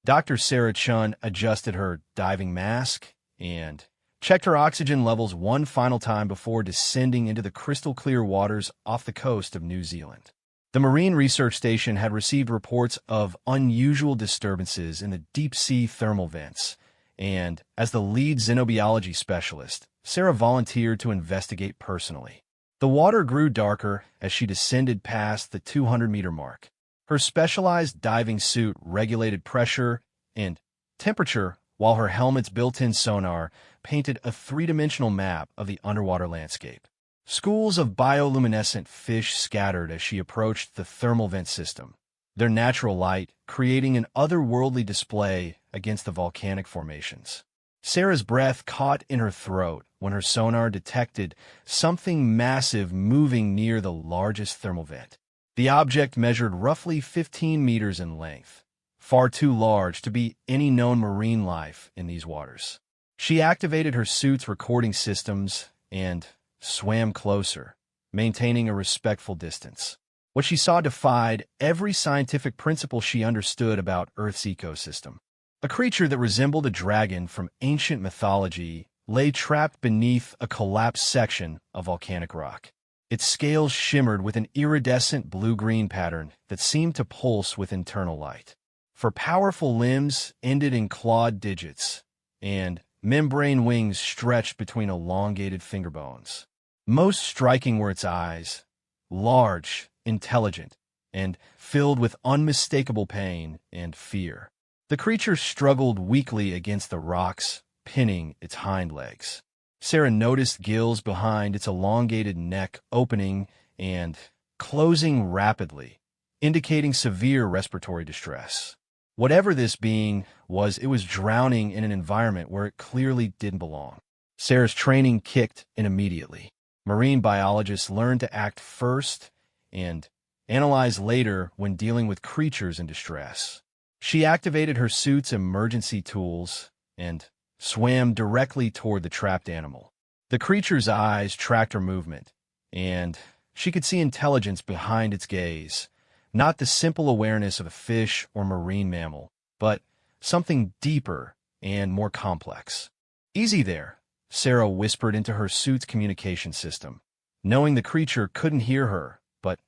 Dr. Sarah Chun adjusted her diving mask and checked her oxygen levels one final time before descending into the crystal-clear waters off the coast of New Zealand. The Marine Research Station had received reports of unusual disturbances in the deep-sea thermal vents, and as the lead xenobiology specialist, Sarah volunteered to investigate personally. The water grew darker as she descended past the 200-meter mark. Her specialized diving suit regulated pressure and temperature, while her helmet's built-in sonar painted a three-dimensional map of the underwater landscape. Schools of bioluminescent fish scattered as she approached the thermal vent system, their natural light creating an otherworldly display against the volcanic formations. Sarah's breath caught in her throat when her sonar detected something massive moving near the largest thermal vent. The object measured roughly 15 meters in length, far too large to be any known marine life in these waters. She activated her suit's recording systems and swam closer, maintaining a respectful distance. What she saw defied every scientific principle she understood about Earth's ecosystem. A creature that resembled a dragon from ancient mythology lay trapped beneath a collapsed section of volcanic rock. Its scales shimmered with an iridescent blue-green pattern that seemed to pulse with internal light. For powerful limbs ended in clawed digits, and membrane wings stretched between elongated finger bones. Most striking were its eyes, large, intelligent, and filled with unmistakable pain and fear. The creature struggled weakly against the rocks, pinning its hind legs. Sarah noticed gills behind its elongated neck opening and closing rapidly, indicating severe respiratory distress. Whatever this being was, it was drowning in an environment where it clearly didn't belong. Sarah's training kicked in immediately. Marine biologists learned to act first and analyze later when dealing with creatures in distress. She activated her suit's emergency tools and swam directly toward the trapped animal. The creature's eyes tracked her movement, and she could see intelligence behind its gaze, not the simple awareness of a fish or marine mammal, but something deeper and more complex. "Easy there," Sarah whispered into her suit's communication system, knowing the creature couldn't hear her, but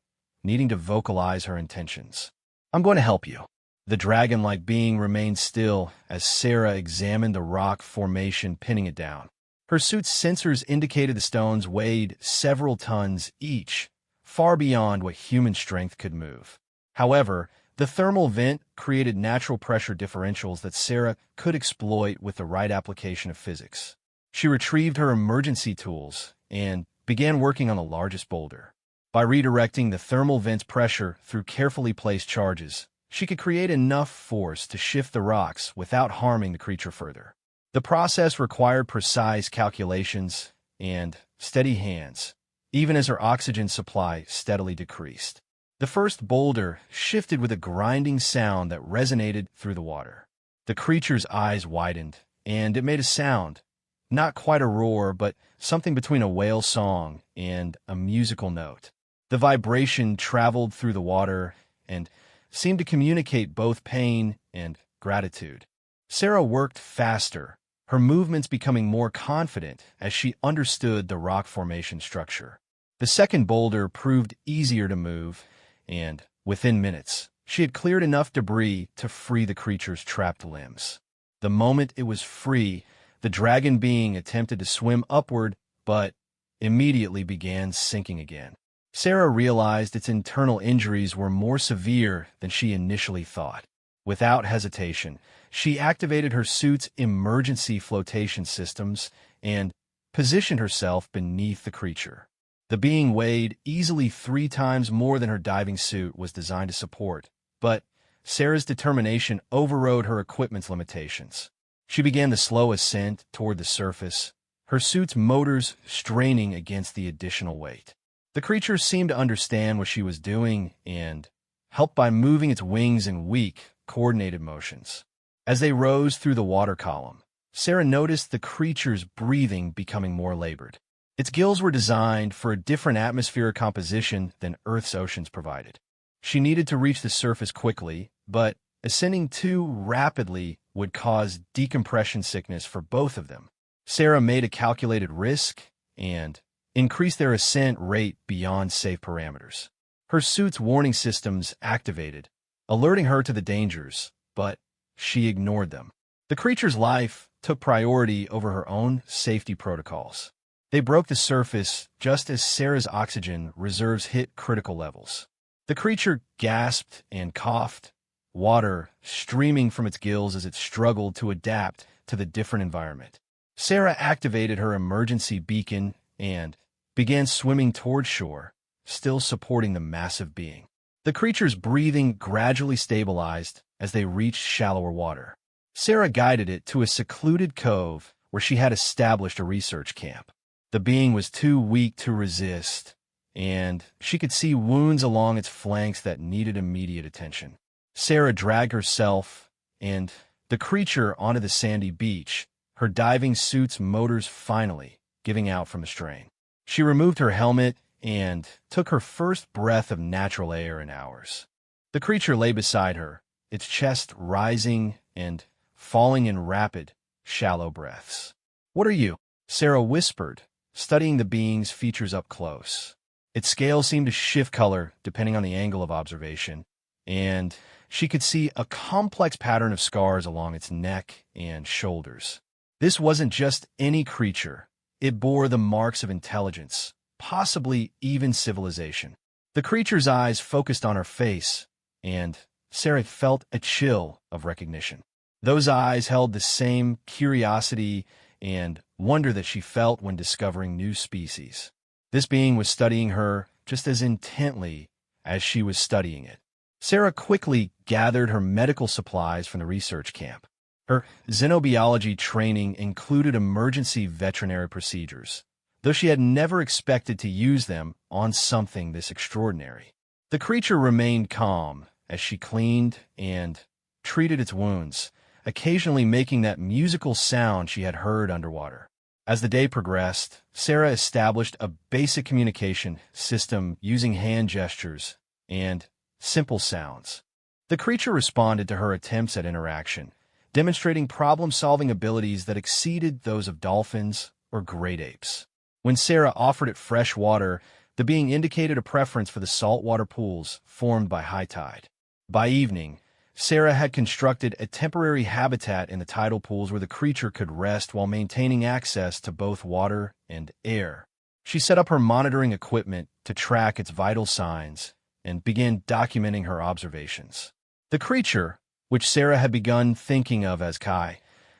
needing to vocalize her intentions. "I'm going to help you." The dragon-like being remained still as Sarah examined the rock formation pinning it down. Her suit's sensors indicated the stones weighed several tons each, far beyond what human strength could move. However, the thermal vent created natural pressure differentials that Sarah could exploit with the right application of physics. She retrieved her emergency tools and began working on the largest boulder. By redirecting the thermal vent's pressure through carefully placed charges, she could create enough force to shift the rocks without harming the creature further. The process required precise calculations and steady hands, even as her oxygen supply steadily decreased. The first boulder shifted with a grinding sound that resonated through the water. The creature's eyes widened, and it made a sound, not quite a roar, but something between a whale song and a musical note. The vibration traveled through the water and seemed to communicate both pain and gratitude. Sarah worked faster, her movements becoming more confident as she understood the rock formation structure. The second boulder proved easier to move, and within minutes, she had cleared enough debris to free the creature's trapped limbs. The moment it was free, the dragon being attempted to swim upward, but immediately began sinking again. Sarah realized its internal injuries were more severe than she initially thought. Without hesitation, she activated her suit's emergency flotation systems and positioned herself beneath the creature. The being weighed easily 3 times more than her diving suit was designed to support, but Sarah's determination overrode her equipment's limitations. She began the slow ascent toward the surface, her suit's motors straining against the additional weight. The creature seemed to understand what she was doing and helped by moving its wings in weak, coordinated motions. As they rose through the water column, Sarah noticed the creature's breathing becoming more labored. Its gills were designed for a different atmospheric composition than Earth's oceans provided. She needed to reach the surface quickly, but ascending too rapidly would cause decompression sickness for both of them. Sarah made a calculated risk and increased their ascent rate beyond safe parameters. Her suit's warning systems activated, alerting her to the dangers, but she ignored them. The creature's life took priority over her own safety protocols. They broke the surface just as Sarah's oxygen reserves hit critical levels. The creature gasped and coughed, water streaming from its gills as it struggled to adapt to the different environment. Sarah activated her emergency beacon and began swimming toward shore, still supporting the massive being. The creature's breathing gradually stabilized as they reached shallower water. Sarah guided it to a secluded cove where she had established a research camp. The being was too weak to resist, and she could see wounds along its flanks that needed immediate attention. Sarah dragged herself and the creature onto the sandy beach, her diving suit's motors finally giving out from the strain. She removed her helmet and took her first breath of natural air in hours. The creature lay beside her, its chest rising and falling in rapid, shallow breaths. "What are you?" Sarah whispered, studying the being's features up close. Its scales seemed to shift color depending on the angle of observation, and she could see a complex pattern of scars along its neck and shoulders. This wasn't just any creature. It bore the marks of intelligence, possibly even civilization. The creature's eyes focused on her face, and Sarah felt a chill of recognition. Those eyes held the same curiosity and wonder that she felt when discovering new species. This being was studying her just as intently as she was studying it. Sarah quickly gathered her medical supplies from the research camp. Her xenobiology training included emergency veterinary procedures, though she had never expected to use them on something this extraordinary. The creature remained calm as she cleaned and treated its wounds, occasionally making that musical sound she had heard underwater. As the day progressed, Sarah established a basic communication system using hand gestures and simple sounds. The creature responded to her attempts at interaction, demonstrating problem-solving abilities that exceeded those of dolphins or great apes. When Sarah offered it fresh water, the being indicated a preference for the saltwater pools formed by high tide. By evening, Sarah had constructed a temporary habitat in the tidal pools where the creature could rest while maintaining access to both water and air. She set up her monitoring equipment to track its vital signs and began documenting her observations. The creature, which Sarah had begun thinking of as Kai,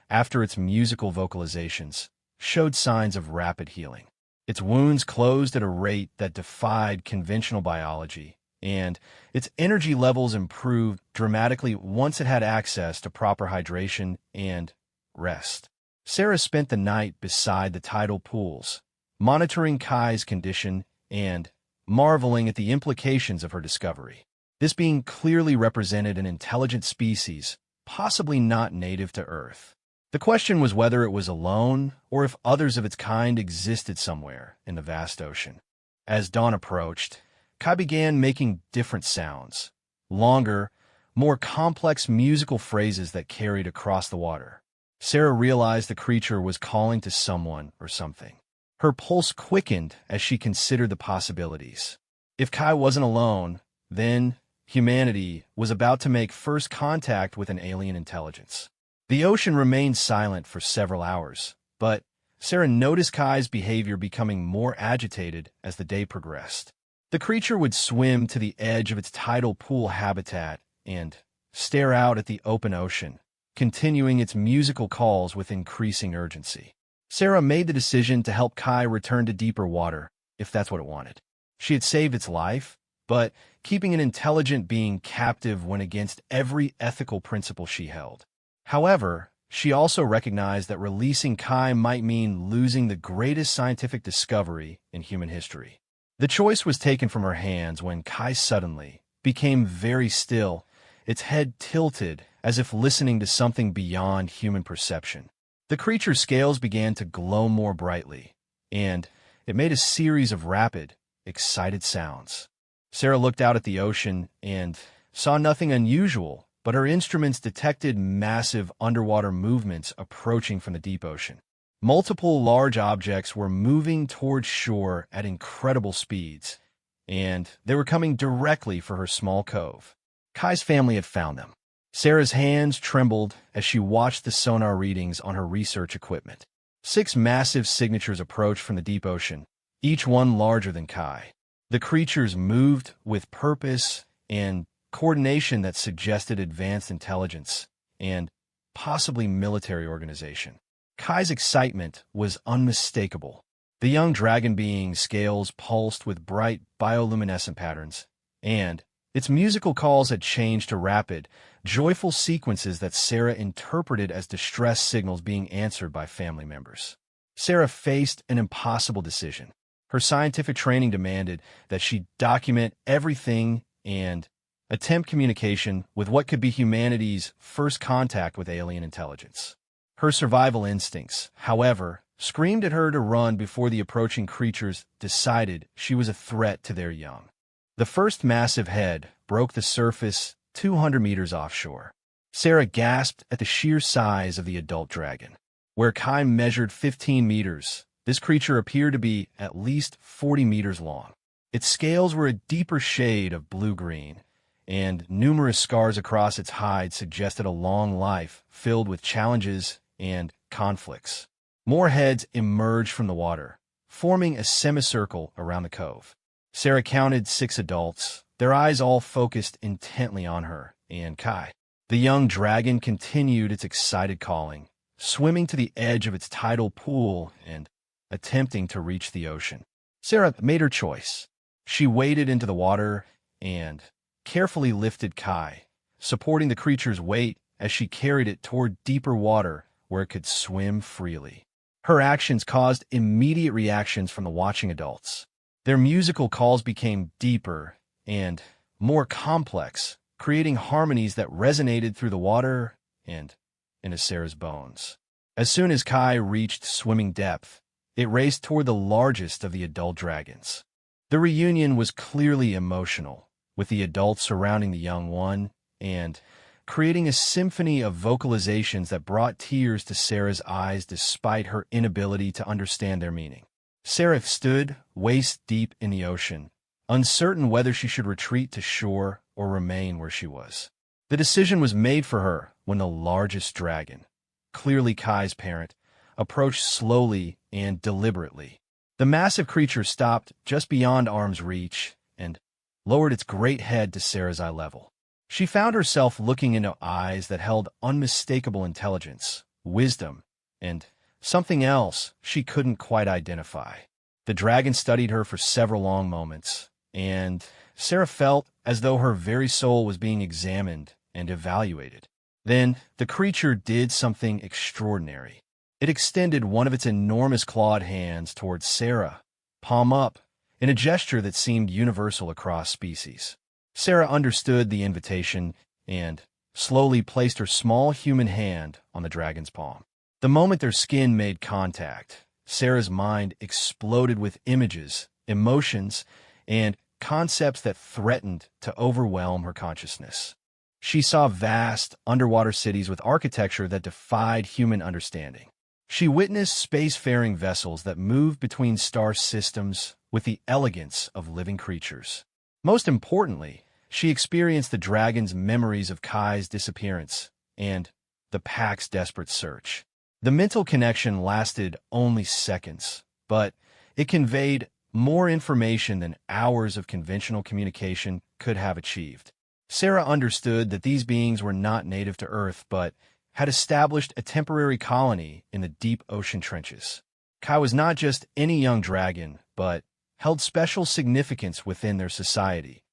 after its musical vocalizations, showed signs of rapid healing. Its wounds closed at a rate that defied conventional biology, and its energy levels improved dramatically once it had access to proper hydration and rest. Sarah spent the night beside the tidal pools, monitoring Kai's condition and marveling at the implications of her discovery. This being clearly represented an intelligent species, possibly not native to Earth. The question was whether it was alone or if others of its kind existed somewhere in the vast ocean. As dawn approached, Kai began making different sounds, longer, more complex musical phrases that carried across the water. Sarah realized the creature was calling to someone or something. Her pulse quickened as she considered the possibilities. If Kai wasn't alone, then humanity was about to make first contact with an alien intelligence. The ocean remained silent for several hours, but Sarah noticed Kai's behavior becoming more agitated as the day progressed. The creature would swim to the edge of its tidal pool habitat and stare out at the open ocean, continuing its musical calls with increasing urgency. Sarah made the decision to help Kai return to deeper water, if that's what it wanted. She had saved its life, but keeping an intelligent being captive went against every ethical principle she held. However, she also recognized that releasing Kai might mean losing the greatest scientific discovery in human history. The choice was taken from her hands when Kai suddenly became very still, its head tilted as if listening to something beyond human perception. The creature's scales began to glow more brightly, and it made a series of rapid, excited sounds. Sarah looked out at the ocean and saw nothing unusual but her instruments detected massive underwater movements approaching from the deep ocean. Multiple large objects were moving towards shore at incredible speeds, and they were coming directly for her small cove. Kai's family had found them. Sarah's hands trembled as she watched the sonar readings on her research equipment. 6 massive signatures approached from the deep ocean, each one larger than Kai. The creatures moved with purpose and coordination that suggested advanced intelligence and possibly military organization. Kai's excitement was unmistakable. The young dragon being's scales pulsed with bright bioluminescent patterns, and its musical calls had changed to rapid, joyful sequences that Sarah interpreted as distress signals being answered by family members. Sarah faced an impossible decision. Her scientific training demanded that she document everything and attempt communication with what could be humanity's first contact with alien intelligence. Her survival instincts, however, screamed at her to run before the approaching creatures decided she was a threat to their young. The first massive head broke the surface 200 meters offshore. Sarah gasped at the sheer size of the adult dragon. Where Kai measured 15 meters, this creature appeared to be at least 40 meters long. Its scales were a deeper shade of blue-green, and numerous scars across its hide suggested a long life filled with challenges and conflicts. More heads emerged from the water, forming a semicircle around the cove. Sarah counted 6 adults, their eyes all focused intently on her and Kai. The young dragon continued its excited calling, swimming to the edge of its tidal pool and attempting to reach the ocean. Sarah made her choice. She waded into the water and carefully lifted Kai, supporting the creature's weight as she carried it toward deeper water where it could swim freely. Her actions caused immediate reactions from the watching adults. Their musical calls became deeper and more complex, creating harmonies that resonated through the water and into Sarah's bones. As soon as Kai reached swimming depth, it raced toward the largest of the adult dragons. The reunion was clearly emotional, with the adults surrounding the young one and creating a symphony of vocalizations that brought tears to Sarah's eyes despite her inability to understand their meaning. Sarah stood waist-deep in the ocean, uncertain whether she should retreat to shore or remain where she was. The decision was made for her when the largest dragon, clearly Kai's parent, approached slowly and deliberately. The massive creature stopped just beyond arm's reach and lowered its great head to Sarah's eye level. She found herself looking into eyes that held unmistakable intelligence, wisdom, and something else she couldn't quite identify. The dragon studied her for several long moments, and Sarah felt as though her very soul was being examined and evaluated. Then the creature did something extraordinary. It extended one of its enormous clawed hands towards Sarah, palm up, in a gesture that seemed universal across species. Sarah understood the invitation and slowly placed her small human hand on the dragon's palm. The moment their skin made contact, Sarah's mind exploded with images, emotions, and concepts that threatened to overwhelm her consciousness. She saw vast underwater cities with architecture that defied human understanding. She witnessed spacefaring vessels that moved between star systems with the elegance of living creatures. Most importantly, she experienced the dragon's memories of Kai's disappearance and the pack's desperate search. The mental connection lasted only seconds, but it conveyed more information than hours of conventional communication could have achieved. Sarah understood that these beings were not native to Earth, but had established a temporary colony in the deep ocean trenches. Kai was not just any young dragon, but held special significance within their society,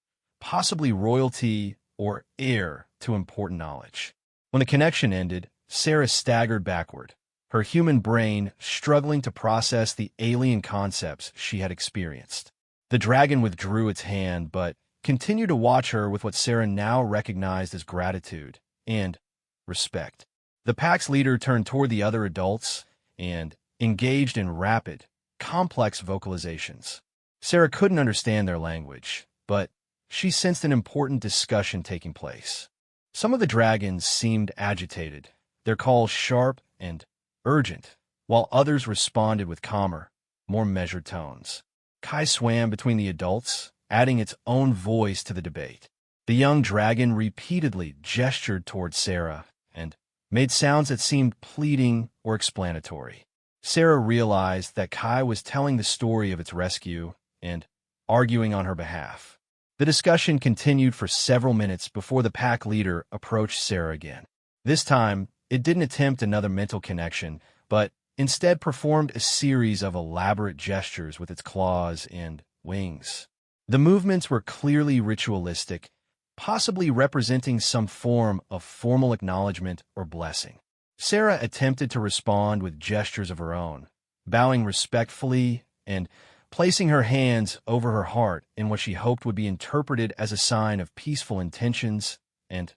possibly royalty or heir to important knowledge. When the connection ended, Sarah staggered backward, her human brain struggling to process the alien concepts she had experienced. The dragon withdrew its hand, but continued to watch her with what Sarah now recognized as gratitude and respect. The pack's leader turned toward the other adults and engaged in rapid, complex vocalizations. Sarah couldn't understand their language, but she sensed an important discussion taking place. Some of the dragons seemed agitated, their calls sharp and urgent, while others responded with calmer, more measured tones. Kai swam between the adults, adding its own voice to the debate. The young dragon repeatedly gestured toward Sarah and made sounds that seemed pleading or explanatory. Sarah realized that Kai was telling the story of its rescue and arguing on her behalf. The discussion continued for several minutes before the pack leader approached Sarah again. This time, it didn't attempt another mental connection, but instead performed a series of elaborate gestures with its claws and wings. The movements were clearly ritualistic, possibly representing some form of formal acknowledgement or blessing. Sarah attempted to respond with gestures of her own, bowing respectfully and placing her hands over her heart in what she hoped would be interpreted as a sign of peaceful intentions and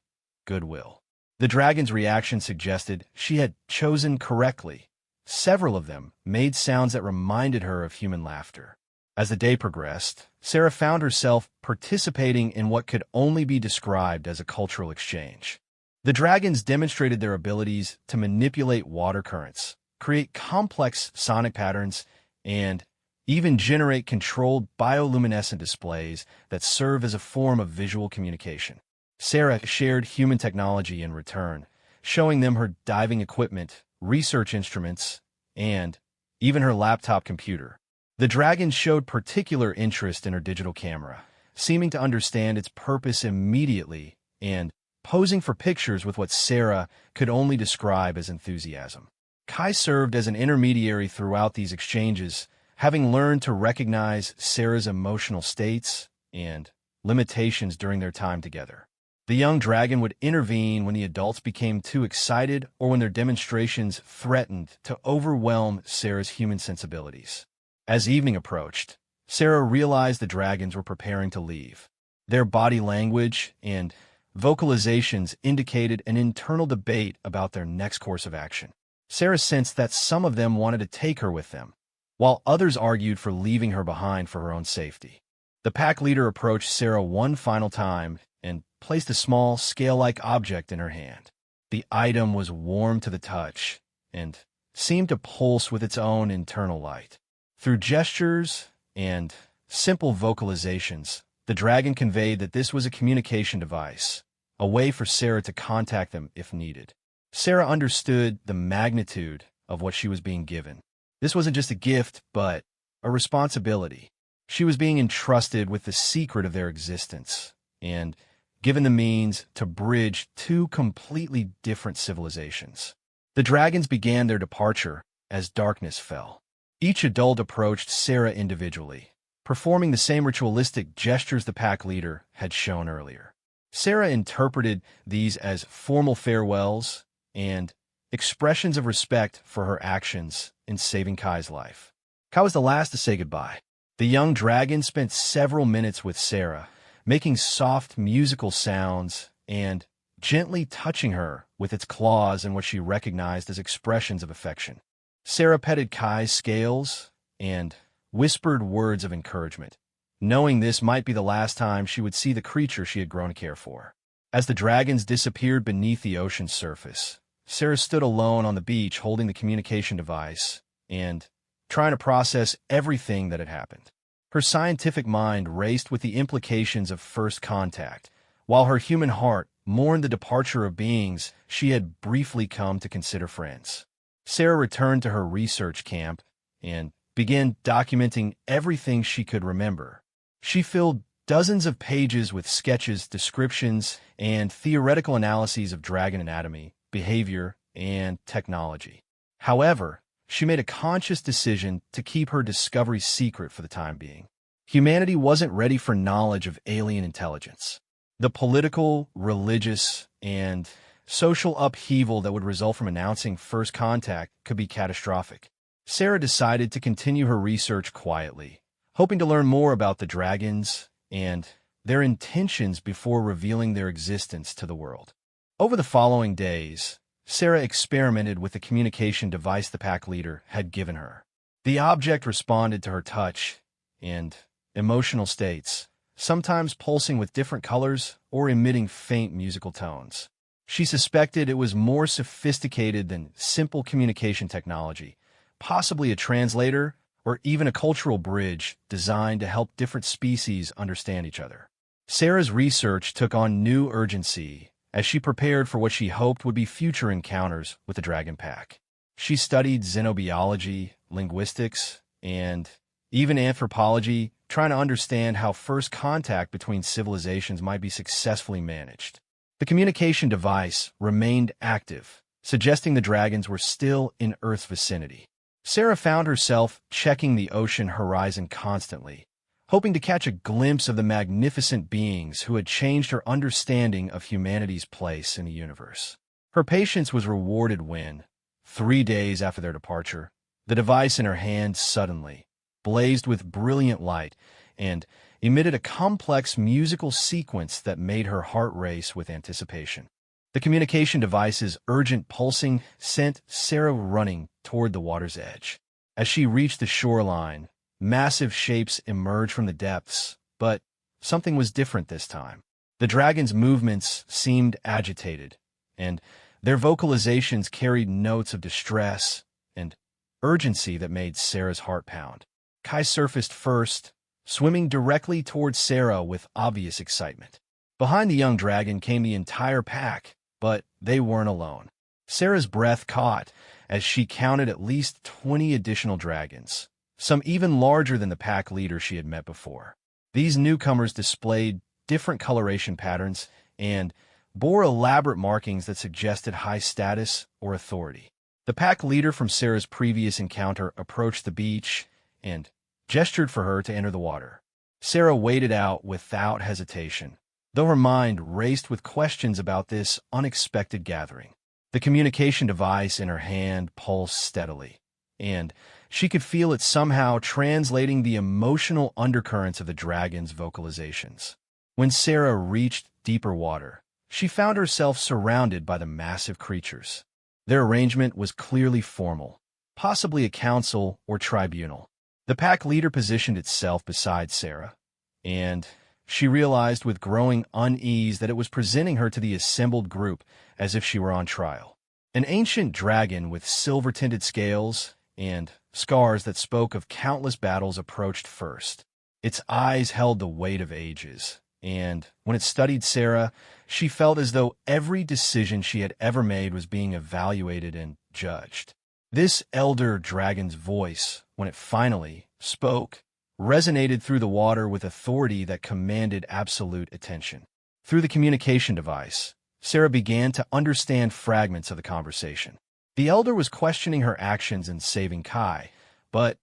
goodwill. The dragon's reaction suggested she had chosen correctly. Several of them made sounds that reminded her of human laughter. As the day progressed, Sarah found herself participating in what could only be described as a cultural exchange. The dragons demonstrated their abilities to manipulate water currents, create complex sonic patterns, and even generate controlled bioluminescent displays that serve as a form of visual communication. Sarah shared human technology in return, showing them her diving equipment, research instruments, and even her laptop computer. The dragon showed particular interest in her digital camera, seeming to understand its purpose immediately and posing for pictures with what Sarah could only describe as enthusiasm. Kai served as an intermediary throughout these exchanges, having learned to recognize Sarah's emotional states and limitations during their time together. The young dragon would intervene when the adults became too excited or when their demonstrations threatened to overwhelm Sarah's human sensibilities. As evening approached, Sarah realized the dragons were preparing to leave. Their body language and vocalizations indicated an internal debate about their next course of action. Sarah sensed that some of them wanted to take her with them, while others argued for leaving her behind for her own safety. The pack leader approached Sarah one final time and placed a small, scale-like object in her hand. The item was warm to the touch and seemed to pulse with its own internal light. Through gestures and simple vocalizations, the dragon conveyed that this was a communication device, a way for Sarah to contact them if needed. Sarah understood the magnitude of what she was being given. This wasn't just a gift, but a responsibility. She was being entrusted with the secret of their existence and given the means to bridge two completely different civilizations. The dragons began their departure as darkness fell. Each adult approached Sarah individually, performing the same ritualistic gestures the pack leader had shown earlier. Sarah interpreted these as formal farewells and expressions of respect for her actions in saving Kai's life. Kai was the last to say goodbye. The young dragon spent several minutes with Sarah, making soft musical sounds and gently touching her with its claws in what she recognized as expressions of affection. Sarah petted Kai's scales and whispered words of encouragement, knowing this might be the last time she would see the creature she had grown to care for. As the dragons disappeared beneath the ocean's surface, Sarah stood alone on the beach holding the communication device and trying to process everything that had happened. Her scientific mind raced with the implications of first contact, while her human heart mourned the departure of beings she had briefly come to consider friends. Sarah returned to her research camp and began documenting everything she could remember. She filled dozens of pages with sketches, descriptions, and theoretical analyses of dragon anatomy, behavior, and technology. However, she made a conscious decision to keep her discovery secret for the time being. Humanity wasn't ready for knowledge of alien intelligence. The political, religious, and social upheaval that would result from announcing first contact could be catastrophic. Sarah decided to continue her research quietly, hoping to learn more about the dragons and their intentions before revealing their existence to the world. Over the following days, Sarah experimented with the communication device the pack leader had given her. The object responded to her touch and emotional states, sometimes pulsing with different colors or emitting faint musical tones. She suspected it was more sophisticated than simple communication technology, possibly a translator or even a cultural bridge designed to help different species understand each other. Sarah's research took on new urgency as she prepared for what she hoped would be future encounters with the Dragon Pack. She studied xenobiology, linguistics, and even anthropology, trying to understand how first contact between civilizations might be successfully managed. The communication device remained active, suggesting the dragons were still in Earth's vicinity. Sarah found herself checking the ocean horizon constantly, hoping to catch a glimpse of the magnificent beings who had changed her understanding of humanity's place in the universe. Her patience was rewarded when, 3 days after their departure, the device in her hand suddenly blazed with brilliant light and emitted a complex musical sequence that made her heart race with anticipation. The communication device's urgent pulsing sent Sarah running toward the water's edge. As she reached the shoreline, massive shapes emerged from the depths, but something was different this time. The dragon's movements seemed agitated, and their vocalizations carried notes of distress and urgency that made Sarah's heart pound. Kai surfaced first, swimming directly towards Sarah with obvious excitement. Behind the young dragon came the entire pack, but they weren't alone. Sarah's breath caught as she counted at least 20 additional dragons, some even larger than the pack leader she had met before. These newcomers displayed different coloration patterns and bore elaborate markings that suggested high status or authority. The pack leader from Sarah's previous encounter approached the beach and gestured for her to enter the water. Sarah waded out without hesitation, though her mind raced with questions about this unexpected gathering. The communication device in her hand pulsed steadily, and she could feel it somehow translating the emotional undercurrents of the dragon's vocalizations. When Sarah reached deeper water, she found herself surrounded by the massive creatures. Their arrangement was clearly formal, possibly a council or tribunal. The pack leader positioned itself beside Sarah, and she realized with growing unease that it was presenting her to the assembled group as if she were on trial. An ancient dragon with silver-tinted scales and scars that spoke of countless battles approached first. Its eyes held the weight of ages, and when it studied Sarah, she felt as though every decision she had ever made was being evaluated and judged. This elder dragon's voice, when it finally spoke, resonated through the water with authority that commanded absolute attention. Through the communication device, Sarah began to understand fragments of the conversation. The elder was questioning her actions in saving Kai, but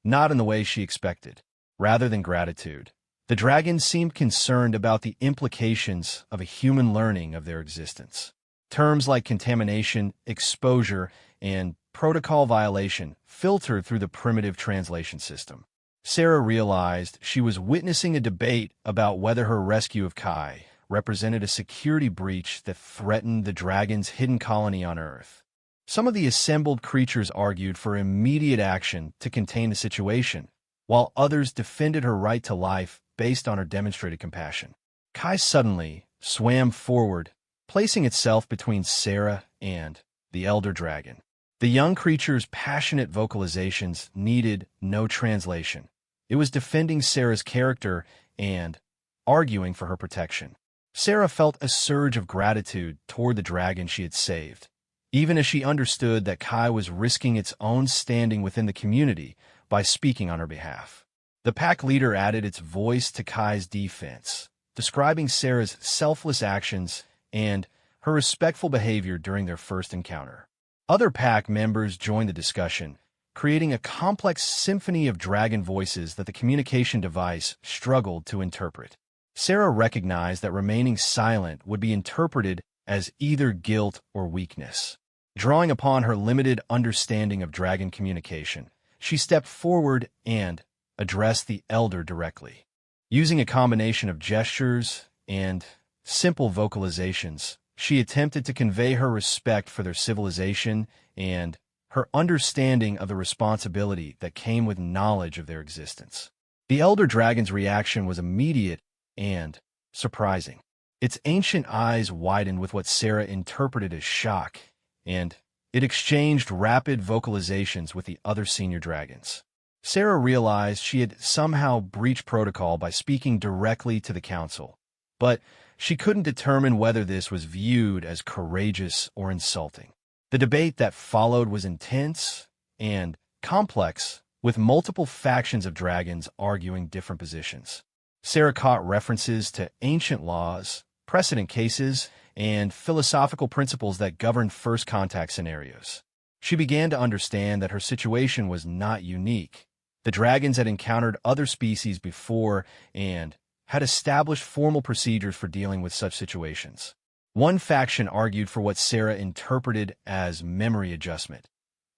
not in the way she expected. Rather than gratitude, the dragon seemed concerned about the implications of a human learning of their existence. Terms like contamination, exposure, and protocol violation filtered through the primitive translation system. Sarah realized she was witnessing a debate about whether her rescue of Kai represented a security breach that threatened the dragon's hidden colony on Earth. Some of the assembled creatures argued for immediate action to contain the situation, while others defended her right to life based on her demonstrated compassion. Kai suddenly swam forward, placing itself between Sarah and the elder dragon. The young creature's passionate vocalizations needed no translation. It was defending Sarah's character and arguing for her protection. Sarah felt a surge of gratitude toward the dragon she had saved, even as she understood that Kai was risking its own standing within the community by speaking on her behalf. The pack leader added its voice to Kai's defense, describing Sarah's selfless actions and her respectful behavior during their first encounter. Other pack members joined the discussion, creating a complex symphony of dragon voices that the communication device struggled to interpret. Sarah recognized that remaining silent would be interpreted as either guilt or weakness. Drawing upon her limited understanding of dragon communication, she stepped forward and addressed the elder directly. Using a combination of gestures and simple vocalizations, she attempted to convey her respect for their civilization and her understanding of the responsibility that came with knowledge of their existence. The elder dragon's reaction was immediate and surprising. Its ancient eyes widened with what Sarah interpreted as shock, and it exchanged rapid vocalizations with the other senior dragons. Sarah realized she had somehow breached protocol by speaking directly to the council, but she couldn't determine whether this was viewed as courageous or insulting. The debate that followed was intense and complex, with multiple factions of dragons arguing different positions. Sarah caught references to ancient laws, precedent cases, and philosophical principles that govern first contact scenarios. She began to understand that her situation was not unique. The dragons had encountered other species before and had established formal procedures for dealing with such situations. One faction argued for what Sarah interpreted as memory adjustment,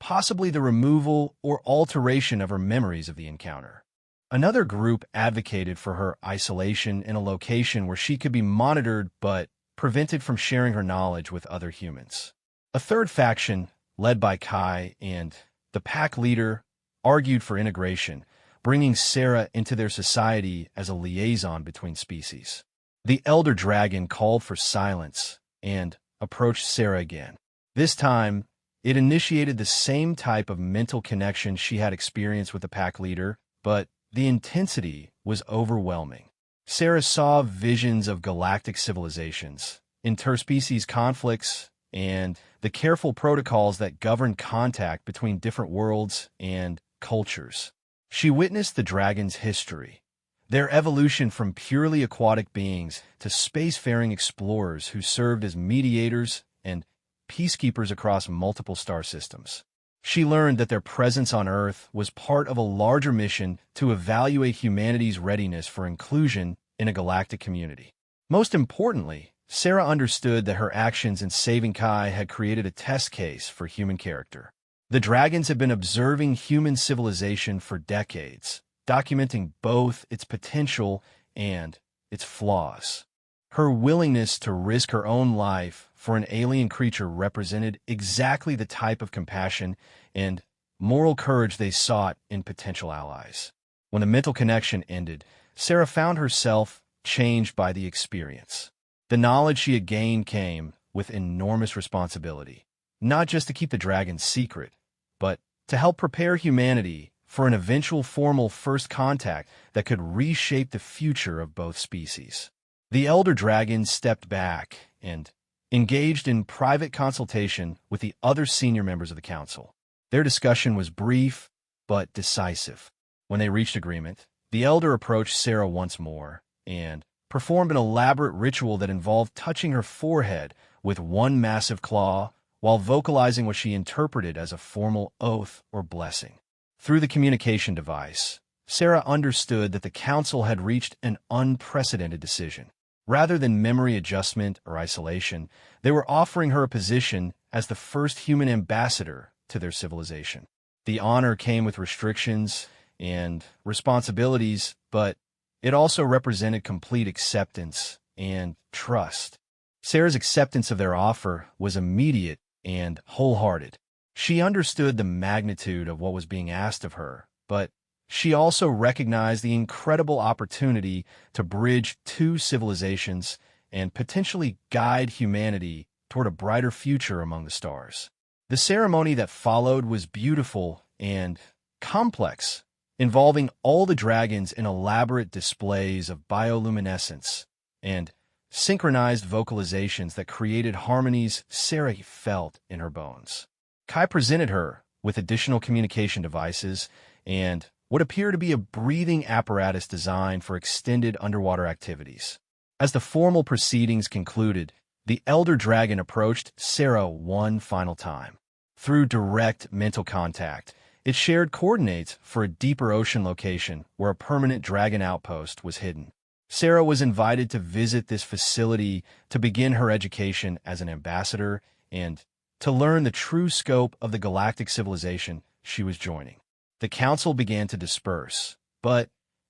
possibly the removal or alteration of her memories of the encounter. Another group advocated for her isolation in a location where she could be monitored but prevented from sharing her knowledge with other humans. A third faction, led by Kai and the pack leader, argued for integration, bringing Sarah into their society as a liaison between species. The elder dragon called for silence and approached Sarah again. This time, it initiated the same type of mental connection she had experienced with the pack leader, but the intensity was overwhelming. Sarah saw visions of galactic civilizations, interspecies conflicts, and the careful protocols that govern contact between different worlds and cultures. She witnessed the dragon's history, their evolution from purely aquatic beings to spacefaring explorers who served as mediators and peacekeepers across multiple star systems. She learned that their presence on Earth was part of a larger mission to evaluate humanity's readiness for inclusion in a galactic community. Most importantly, Sarah understood that her actions in saving Kai had created a test case for human character. The dragons had been observing human civilization for decades, documenting both its potential and its flaws. Her willingness to risk her own life for an alien creature represented exactly the type of compassion and moral courage they sought in potential allies. When the mental connection ended, Sarah found herself changed by the experience. The knowledge she had gained came with enormous responsibility, not just to keep the dragons secret, but to help prepare humanity for an eventual formal first contact that could reshape the future of both species. The elder dragon stepped back and engaged in private consultation with the other senior members of the council. Their discussion was brief but decisive. When they reached agreement, the elder approached Sarah once more and performed an elaborate ritual that involved touching her forehead with one massive claw while vocalizing what she interpreted as a formal oath or blessing. Through the communication device, Sarah understood that the council had reached an unprecedented decision. Rather than memory adjustment or isolation, they were offering her a position as the first human ambassador to their civilization. The honor came with restrictions and responsibilities, but it also represented complete acceptance and trust. Sarah's acceptance of their offer was immediate and wholehearted. She understood the magnitude of what was being asked of her, but she also recognized the incredible opportunity to bridge two civilizations and potentially guide humanity toward a brighter future among the stars. The ceremony that followed was beautiful and complex, involving all the dragons in elaborate displays of bioluminescence and synchronized vocalizations that created harmonies Sarah felt in her bones. Kai presented her with additional communication devices and what appeared to be a breathing apparatus designed for extended underwater activities. As the formal proceedings concluded, the elder dragon approached Sarah one final time. Through direct mental contact, it shared coordinates for a deeper ocean location where a permanent dragon outpost was hidden. Sarah was invited to visit this facility to begin her education as an ambassador and to learn the true scope of the galactic civilization she was joining. The council began to disperse, but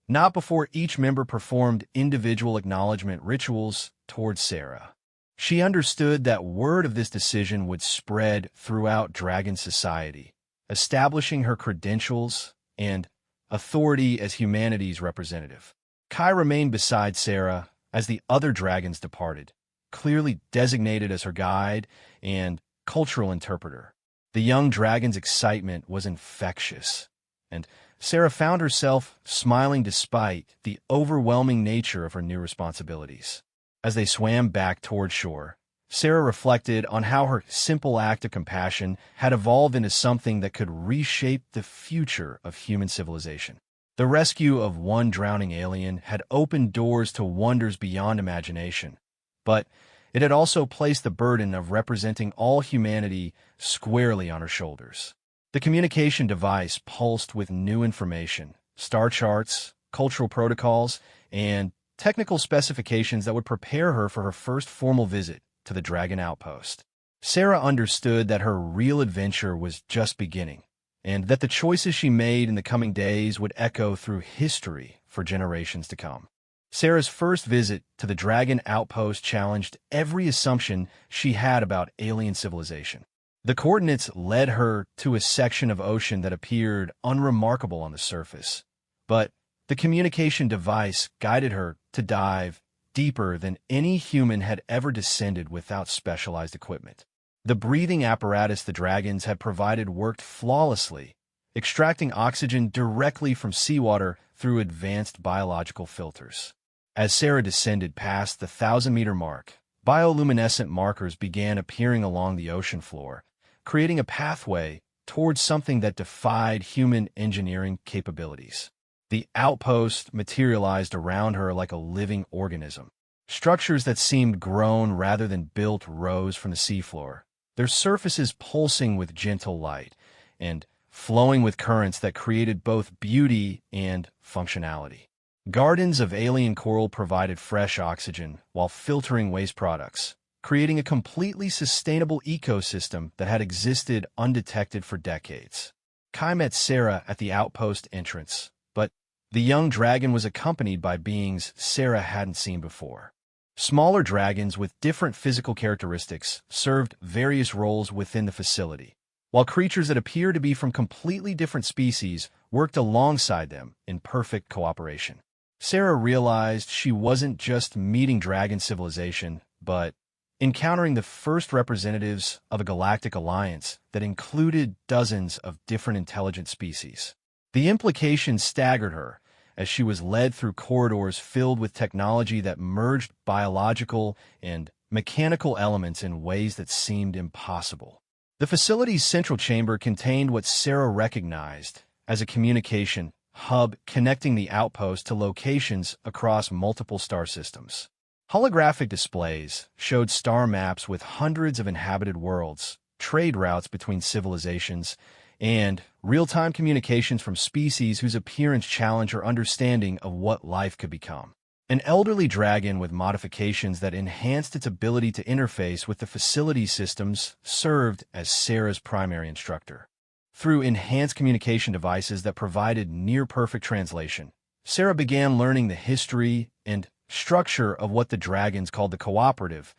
not before each member performed individual acknowledgement rituals towards Sarah. She understood that word of this decision would spread throughout Dragon society, establishing her credentials and authority as humanity's representative. Kai remained beside Sarah as the other dragons departed, clearly designated as her guide and cultural interpreter. The young dragon's excitement was infectious, and Sarah found herself smiling despite the overwhelming nature of her new responsibilities. As they swam back toward shore, Sarah reflected on how her simple act of compassion had evolved into something that could reshape the future of human civilization. The rescue of one drowning alien had opened doors to wonders beyond imagination, but it had also placed the burden of representing all humanity squarely on her shoulders. The communication device pulsed with new information, star charts, cultural protocols, and technical specifications that would prepare her for her first formal visit to the Dragon Outpost. Sarah understood that her real adventure was just beginning, and that the choices she made in the coming days would echo through history for generations to come. Sarah's first visit to the Dragon Outpost challenged every assumption she had about alien civilization. The coordinates led her to a section of ocean that appeared unremarkable on the surface, but the communication device guided her to dive deeper than any human had ever descended without specialized equipment. The breathing apparatus the dragons had provided worked flawlessly, extracting oxygen directly from seawater through advanced biological filters. As Sarah descended past the 1,000-meter mark, bioluminescent markers began appearing along the ocean floor, creating a pathway towards something that defied human engineering capabilities. The outpost materialized around her like a living organism. Structures that seemed grown rather than built rose from the seafloor, their surfaces pulsing with gentle light and flowing with currents that created both beauty and functionality. Gardens of alien coral provided fresh oxygen while filtering waste products, creating a completely sustainable ecosystem that had existed undetected for decades. Kai met Sarah at the outpost entrance, but the young dragon was accompanied by beings Sarah hadn't seen before. Smaller dragons with different physical characteristics served various roles within the facility, while creatures that appeared to be from completely different species worked alongside them in perfect cooperation. Sarah realized she wasn't just meeting dragon civilization, but encountering the first representatives of a galactic alliance that included dozens of different intelligent species. The implications staggered her as she was led through corridors filled with technology that merged biological and mechanical elements in ways that seemed impossible. The facility's central chamber contained what Sarah recognized as a communication hub connecting the outpost to locations across multiple star systems. Holographic displays showed star maps with hundreds of inhabited worlds, trade routes between civilizations, and real-time communications from species whose appearance challenged her understanding of what life could become. An elderly dragon with modifications that enhanced its ability to interface with the facility systems served as Sarah's primary instructor. Through enhanced communication devices that provided near-perfect translation, Sarah began learning the history and structure of what the dragons called the Cooperative,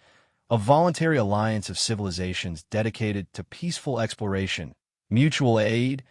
a voluntary alliance of civilizations dedicated to peaceful exploration, mutual aid,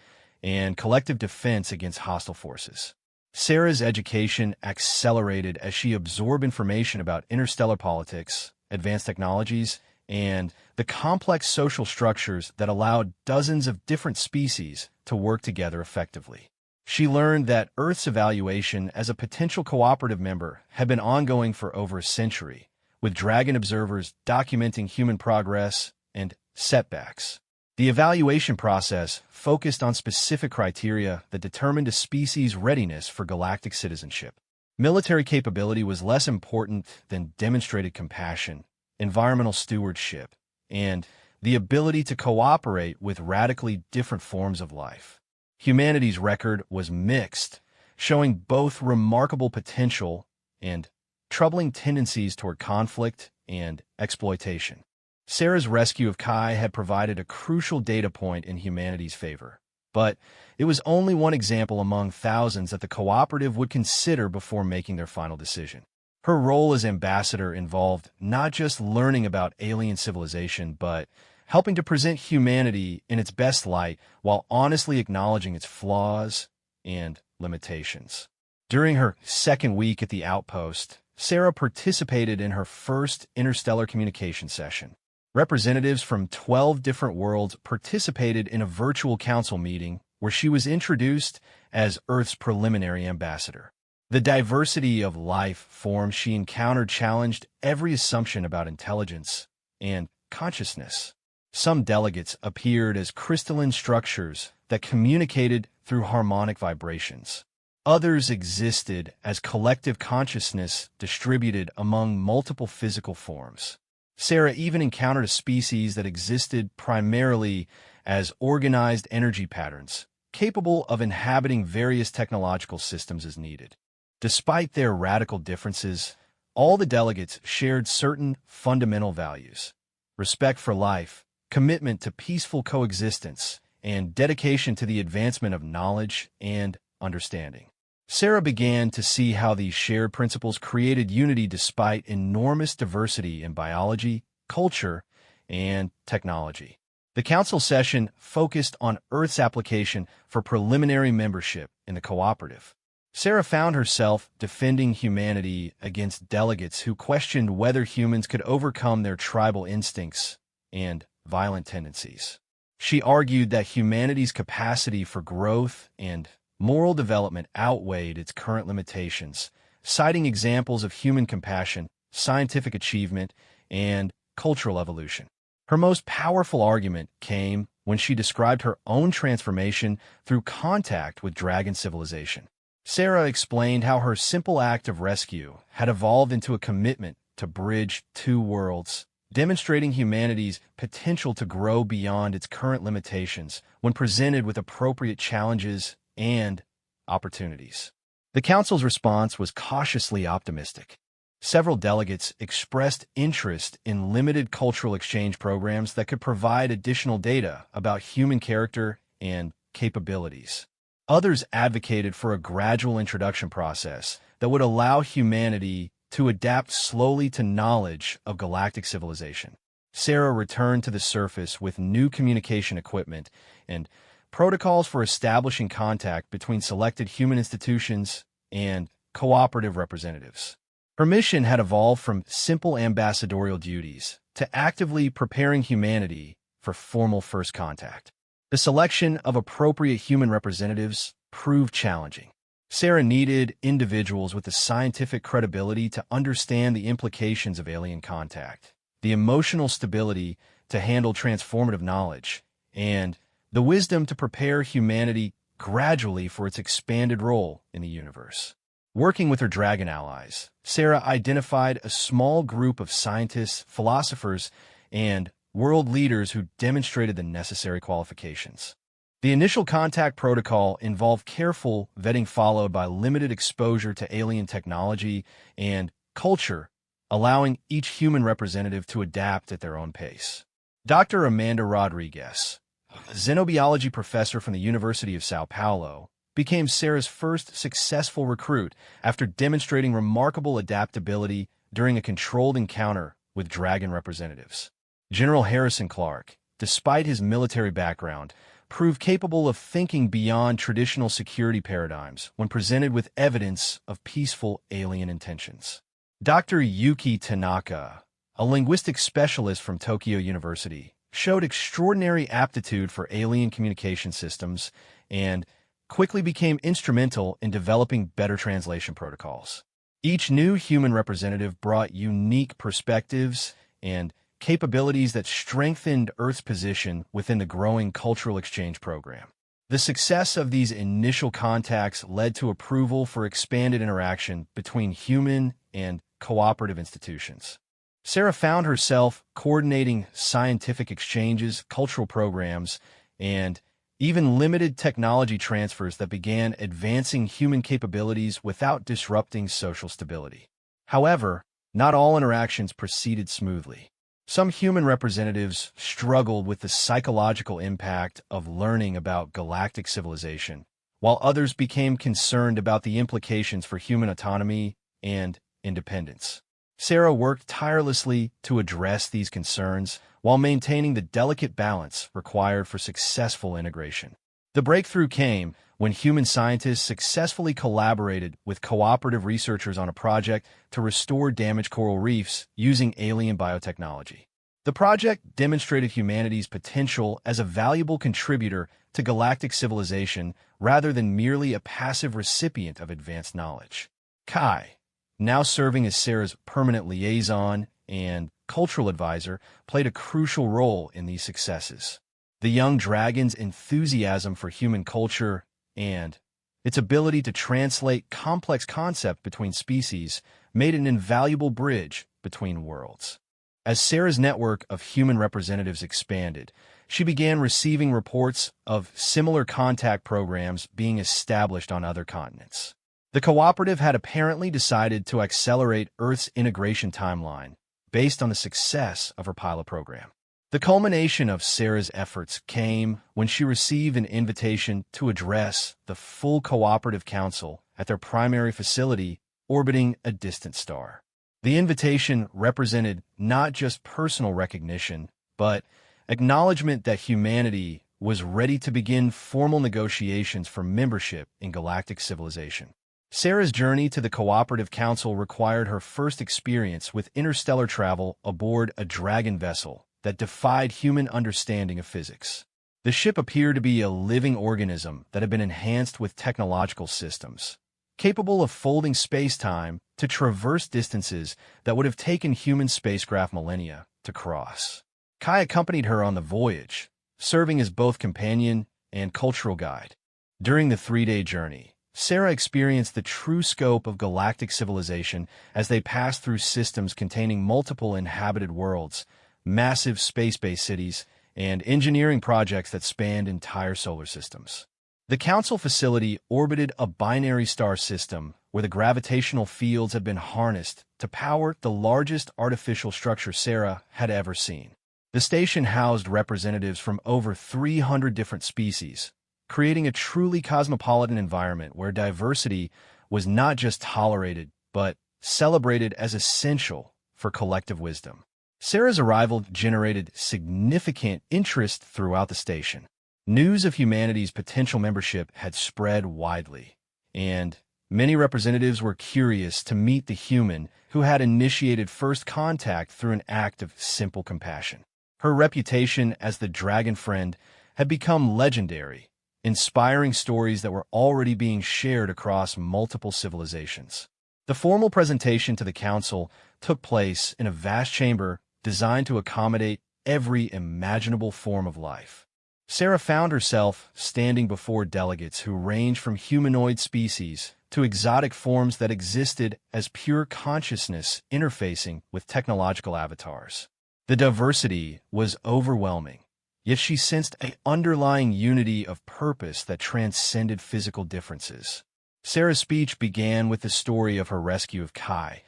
and collective defense against hostile forces. Sarah's education accelerated as she absorbed information about interstellar politics, advanced technologies, and the complex social structures that allowed dozens of different species to work together effectively. She learned that Earth's evaluation as a potential cooperative member had been ongoing for over a century, with dragon observers documenting human progress and setbacks. The evaluation process focused on specific criteria that determined a species' readiness for galactic citizenship. Military capability was less important than demonstrated compassion, environmental stewardship, and the ability to cooperate with radically different forms of life. Humanity's record was mixed, showing both remarkable potential and troubling tendencies toward conflict and exploitation. Sarah's rescue of Kai had provided a crucial data point in humanity's favor, but it was only one example among thousands that the cooperative would consider before making their final decision. Her role as ambassador involved not just learning about alien civilization, but helping to present humanity in its best light while honestly acknowledging its flaws and limitations. During her second week at the outpost, Sarah participated in her first interstellar communication session. Representatives from 12 different worlds participated in a virtual council meeting where she was introduced as Earth's preliminary ambassador. The diversity of life forms she encountered challenged every assumption about intelligence and consciousness. Some delegates appeared as crystalline structures that communicated through harmonic vibrations. Others existed as collective consciousness distributed among multiple physical forms. Sarah even encountered a species that existed primarily as organized energy patterns, capable of inhabiting various technological systems as needed. Despite their radical differences, all the delegates shared certain fundamental values: respect for life, commitment to peaceful coexistence, and dedication to the advancement of knowledge and understanding. Sarah began to see how these shared principles created unity despite enormous diversity in biology, culture, and technology. The council session focused on Earth's application for preliminary membership in the cooperative. Sarah found herself defending humanity against delegates who questioned whether humans could overcome their tribal instincts and violent tendencies. She argued that humanity's capacity for growth and moral development outweighed its current limitations, citing examples of human compassion, scientific achievement, and cultural evolution. Her most powerful argument came when she described her own transformation through contact with dragon civilization. Sarah explained how her simple act of rescue had evolved into a commitment to bridge two worlds, demonstrating humanity's potential to grow beyond its current limitations when presented with appropriate challenges and opportunities. The Council's response was cautiously optimistic. Several delegates expressed interest in limited cultural exchange programs that could provide additional data about human character and capabilities. Others advocated for a gradual introduction process that would allow humanity to adapt slowly to knowledge of galactic civilization. Sarah returned to the surface with new communication equipment and protocols for establishing contact between selected human institutions and cooperative representatives. Her mission had evolved from simple ambassadorial duties to actively preparing humanity for formal first contact. The selection of appropriate human representatives proved challenging. Sarah needed individuals with the scientific credibility to understand the implications of alien contact, the emotional stability to handle transformative knowledge, and the wisdom to prepare humanity gradually for its expanded role in the universe. Working with her dragon allies, Sarah identified a small group of scientists, philosophers, and world leaders who demonstrated the necessary qualifications. The initial contact protocol involved careful vetting followed by limited exposure to alien technology and culture, allowing each human representative to adapt at their own pace. Dr. Amanda Rodriguez, a xenobiology professor from the University of Sao Paulo, became Sarah's first successful recruit after demonstrating remarkable adaptability during a controlled encounter with dragon representatives. General Harrison Clark, despite his military background, proved capable of thinking beyond traditional security paradigms when presented with evidence of peaceful alien intentions. Dr. Yuki Tanaka, a linguistic specialist from Tokyo University, showed extraordinary aptitude for alien communication systems and quickly became instrumental in developing better translation protocols. Each new human representative brought unique perspectives and capabilities that strengthened Earth's position within the growing cultural exchange program. The success of these initial contacts led to approval for expanded interaction between human and cooperative institutions. Sarah found herself coordinating scientific exchanges, cultural programs, and even limited technology transfers that began advancing human capabilities without disrupting social stability. However, not all interactions proceeded smoothly. Some human representatives struggled with the psychological impact of learning about galactic civilization, while others became concerned about the implications for human autonomy and independence. Sarah worked tirelessly to address these concerns while maintaining the delicate balance required for successful integration. The breakthrough came when human scientists successfully collaborated with cooperative researchers on a project to restore damaged coral reefs using alien biotechnology. The project demonstrated humanity's potential as a valuable contributor to galactic civilization rather than merely a passive recipient of advanced knowledge. Kai, now serving as Sarah's permanent liaison and cultural advisor, played a crucial role in these successes. The young dragon's enthusiasm for human culture and its ability to translate complex concepts between species made it an invaluable bridge between worlds. As Sarah's network of human representatives expanded, she began receiving reports of similar contact programs being established on other continents. The cooperative had apparently decided to accelerate Earth's integration timeline based on the success of her pilot program. The culmination of Sarah's efforts came when she received an invitation to address the full cooperative council at their primary facility orbiting a distant star. The invitation represented not just personal recognition, but acknowledgement that humanity was ready to begin formal negotiations for membership in galactic civilization. Sarah's journey to the Cooperative Council required her first experience with interstellar travel aboard a Dragon vessel that defied human understanding of physics. The ship appeared to be a living organism that had been enhanced with technological systems, capable of folding space-time to traverse distances that would have taken human spacecraft millennia to cross. Kai accompanied her on the voyage, serving as both companion and cultural guide. During the 3-day journey, Sarah experienced the true scope of galactic civilization as they passed through systems containing multiple inhabited worlds, massive space-based cities, and engineering projects that spanned entire solar systems. The Council facility orbited a binary star system where the gravitational fields had been harnessed to power the largest artificial structure Sarah had ever seen. The station housed representatives from over 300 different species, creating a truly cosmopolitan environment where diversity was not just tolerated, but celebrated as essential for collective wisdom. Sarah's arrival generated significant interest throughout the station. News of humanity's potential membership had spread widely, and many representatives were curious to meet the human who had initiated first contact through an act of simple compassion. Her reputation as the Dragon Friend had become legendary, inspiring stories that were already being shared across multiple civilizations. The formal presentation to the Council took place in a vast chamber designed to accommodate every imaginable form of life. Sarah found herself standing before delegates who ranged from humanoid species to exotic forms that existed as pure consciousness interfacing with technological avatars. The diversity was overwhelming, yet she sensed an underlying unity of purpose that transcended physical differences. Sarah's speech began with the story of her rescue of Kai,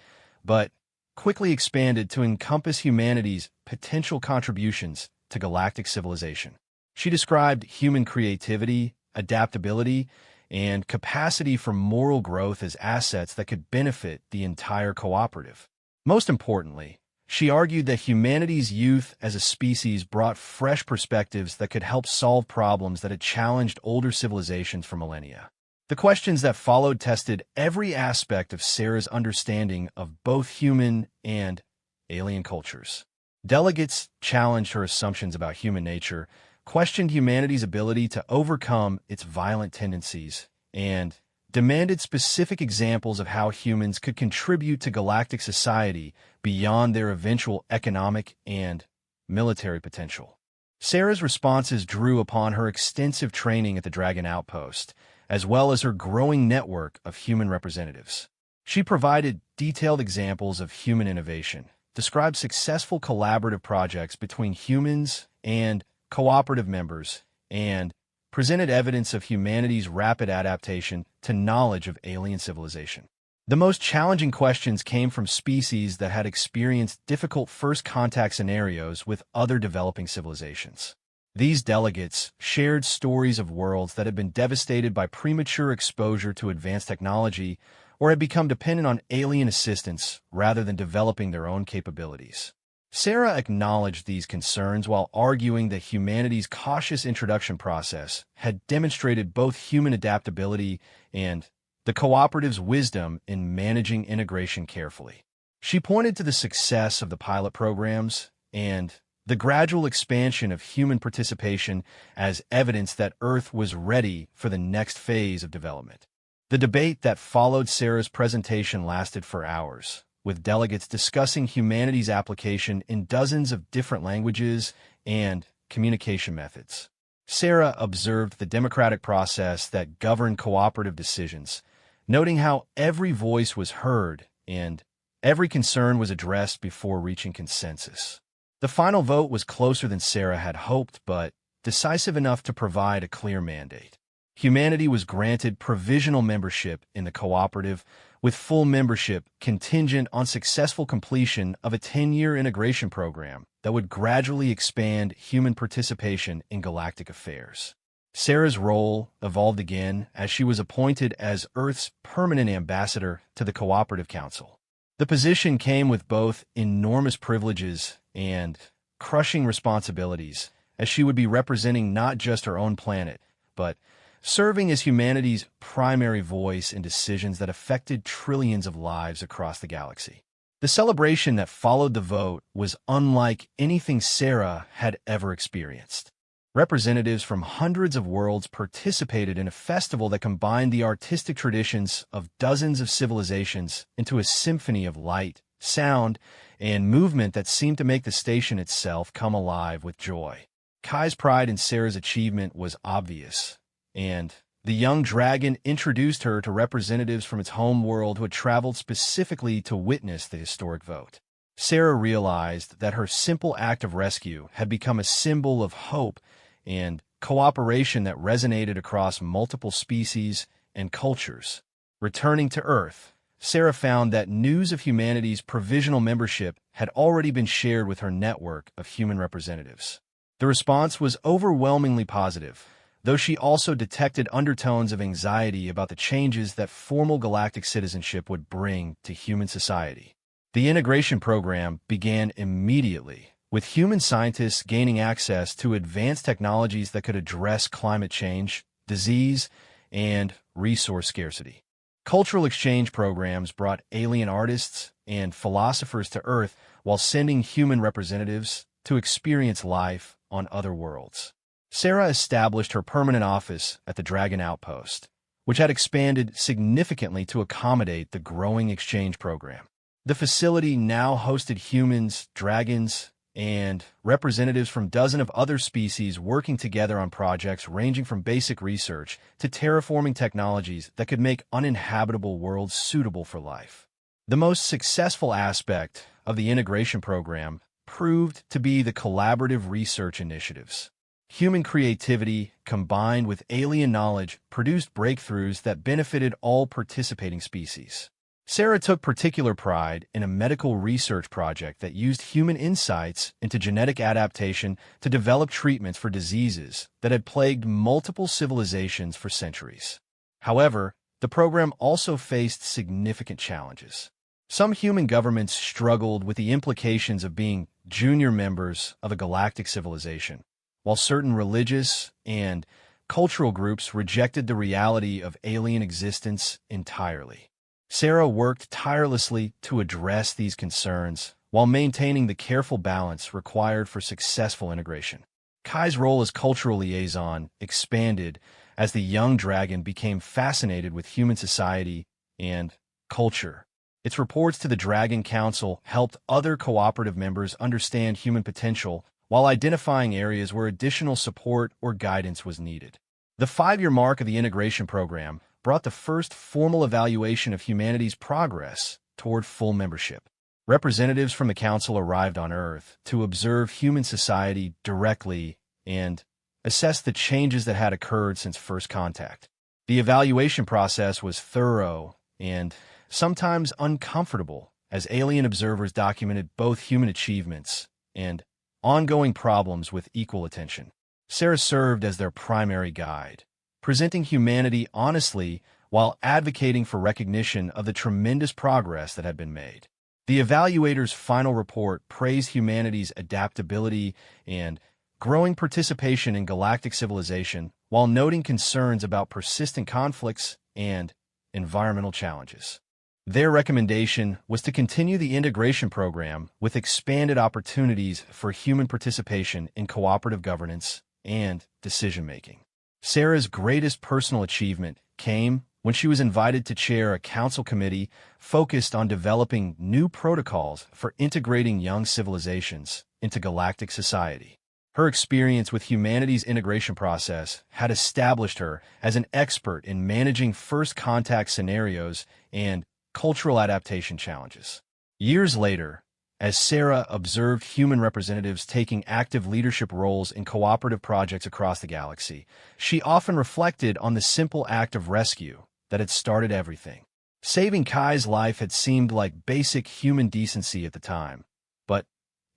but quickly expanded to encompass humanity's potential contributions to galactic civilization. She described human creativity, adaptability, and capacity for moral growth as assets that could benefit the entire cooperative. Most importantly, she argued that humanity's youth as a species brought fresh perspectives that could help solve problems that had challenged older civilizations for millennia. The questions that followed tested every aspect of Sarah's understanding of both human and alien cultures. Delegates challenged her assumptions about human nature, questioned humanity's ability to overcome its violent tendencies, and demanded specific examples of how humans could contribute to galactic society beyond their eventual economic and military potential. Sarah's responses drew upon her extensive training at the Dragon Outpost, as well as her growing network of human representatives. She provided detailed examples of human innovation, described successful collaborative projects between humans and cooperative members, and presented evidence of humanity's rapid adaptation to knowledge of alien civilization. The most challenging questions came from species that had experienced difficult first contact scenarios with other developing civilizations. These delegates shared stories of worlds that had been devastated by premature exposure to advanced technology or had become dependent on alien assistance rather than developing their own capabilities. Sarah acknowledged these concerns while arguing that humanity's cautious introduction process had demonstrated both human adaptability and the cooperative's wisdom in managing integration carefully. She pointed to the success of the pilot programs and the gradual expansion of human participation as evidence that Earth was ready for the next phase of development. The debate that followed Sarah's presentation lasted for hours, with delegates discussing humanity's application in dozens of different languages and communication methods. Sarah observed the democratic process that governed cooperative decisions, noting how every voice was heard and every concern was addressed before reaching consensus. The final vote was closer than Sarah had hoped, but decisive enough to provide a clear mandate. Humanity was granted provisional membership in the cooperative, with full membership contingent on successful completion of a 10-year integration program that would gradually expand human participation in galactic affairs. Sarah's role evolved again as she was appointed as Earth's permanent ambassador to the Cooperative Council. The position came with both enormous privileges and crushing responsibilities, as she would be representing not just her own planet, but serving as humanity's primary voice in decisions that affected trillions of lives across the galaxy. The celebration that followed the vote was unlike anything Sarah had ever experienced. Representatives from hundreds of worlds participated in a festival that combined the artistic traditions of dozens of civilizations into a symphony of light, sound, and movement that seemed to make the station itself come alive with joy. Kai's pride in Sarah's achievement was obvious, and the young dragon introduced her to representatives from its home world who had traveled specifically to witness the historic vote. Sarah realized that her simple act of rescue had become a symbol of hope and cooperation that resonated across multiple species and cultures. Returning to Earth, Sarah found that news of humanity's provisional membership had already been shared with her network of human representatives. The response was overwhelmingly positive, though she also detected undertones of anxiety about the changes that formal galactic citizenship would bring to human society. The integration program began immediately, with human scientists gaining access to advanced technologies that could address climate change, disease, and resource scarcity. Cultural exchange programs brought alien artists and philosophers to Earth while sending human representatives to experience life on other worlds. Sarah established her permanent office at the Dragon Outpost, which had expanded significantly to accommodate the growing exchange program. The facility now hosted humans, dragons, and representatives from dozens of other species working together on projects ranging from basic research to terraforming technologies that could make uninhabitable worlds suitable for life. The most successful aspect of the integration program proved to be the collaborative research initiatives. Human creativity, combined with alien knowledge, produced breakthroughs that benefited all participating species. Sarah took particular pride in a medical research project that used human insights into genetic adaptation to develop treatments for diseases that had plagued multiple civilizations for centuries. However, the program also faced significant challenges. Some human governments struggled with the implications of being junior members of a galactic civilization, while certain religious and cultural groups rejected the reality of alien existence entirely. Sarah worked tirelessly to address these concerns while maintaining the careful balance required for successful integration. Kai's role as cultural liaison expanded as the young dragon became fascinated with human society and culture. Its reports to the Dragon Council helped other cooperative members understand human potential while identifying areas where additional support or guidance was needed. The 5-year mark of the integration program brought the first formal evaluation of humanity's progress toward full membership. Representatives from the Council arrived on Earth to observe human society directly and assess the changes that had occurred since first contact. The evaluation process was thorough and sometimes uncomfortable, as alien observers documented both human achievements and ongoing problems with equal attention. Sarah served as their primary guide, presenting humanity honestly while advocating for recognition of the tremendous progress that had been made. The evaluator's final report praised humanity's adaptability and growing participation in galactic civilization, while noting concerns about persistent conflicts and environmental challenges. Their recommendation was to continue the integration program with expanded opportunities for human participation in cooperative governance and decision-making. Sarah's greatest personal achievement came when she was invited to chair a council committee focused on developing new protocols for integrating young civilizations into galactic society. Her experience with humanity's integration process had established her as an expert in managing first contact scenarios and cultural adaptation challenges. Years later, as Sarah observed human representatives taking active leadership roles in cooperative projects across the galaxy, she often reflected on the simple act of rescue that had started everything. Saving Kai's life had seemed like basic human decency at the time, but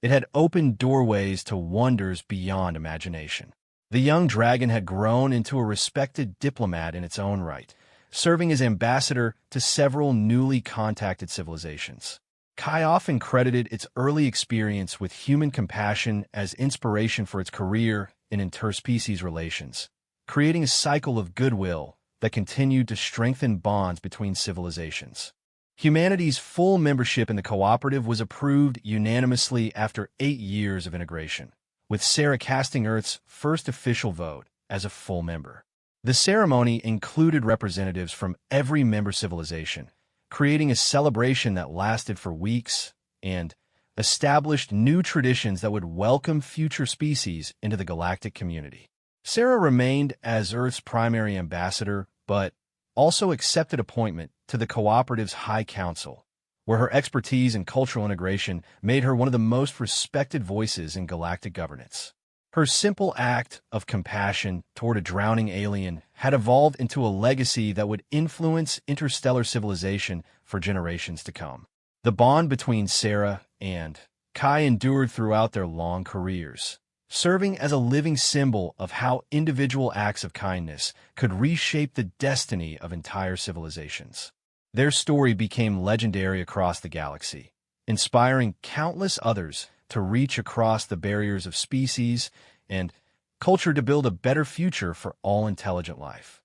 it had opened doorways to wonders beyond imagination. The young dragon had grown into a respected diplomat in its own right, serving as ambassador to several newly contacted civilizations. Kai often credited its early experience with human compassion as inspiration for its career in interspecies relations, creating a cycle of goodwill that continued to strengthen bonds between civilizations. Humanity's full membership in the cooperative was approved unanimously after 8 years of integration, with Sarah casting Earth's first official vote as a full member. The ceremony included representatives from every member civilization, creating a celebration that lasted for weeks and established new traditions that would welcome future species into the galactic community. Sarah remained as Earth's primary ambassador, but also accepted appointment to the cooperative's High Council, where her expertise in cultural integration made her one of the most respected voices in galactic governance. Her simple act of compassion toward a drowning alien had evolved into a legacy that would influence interstellar civilization for generations to come. The bond between Sarah and Kai endured throughout their long careers, serving as a living symbol of how individual acts of kindness could reshape the destiny of entire civilizations. Their story became legendary across the galaxy, inspiring countless others to reach across the barriers of species and culture to build a better future for all intelligent life.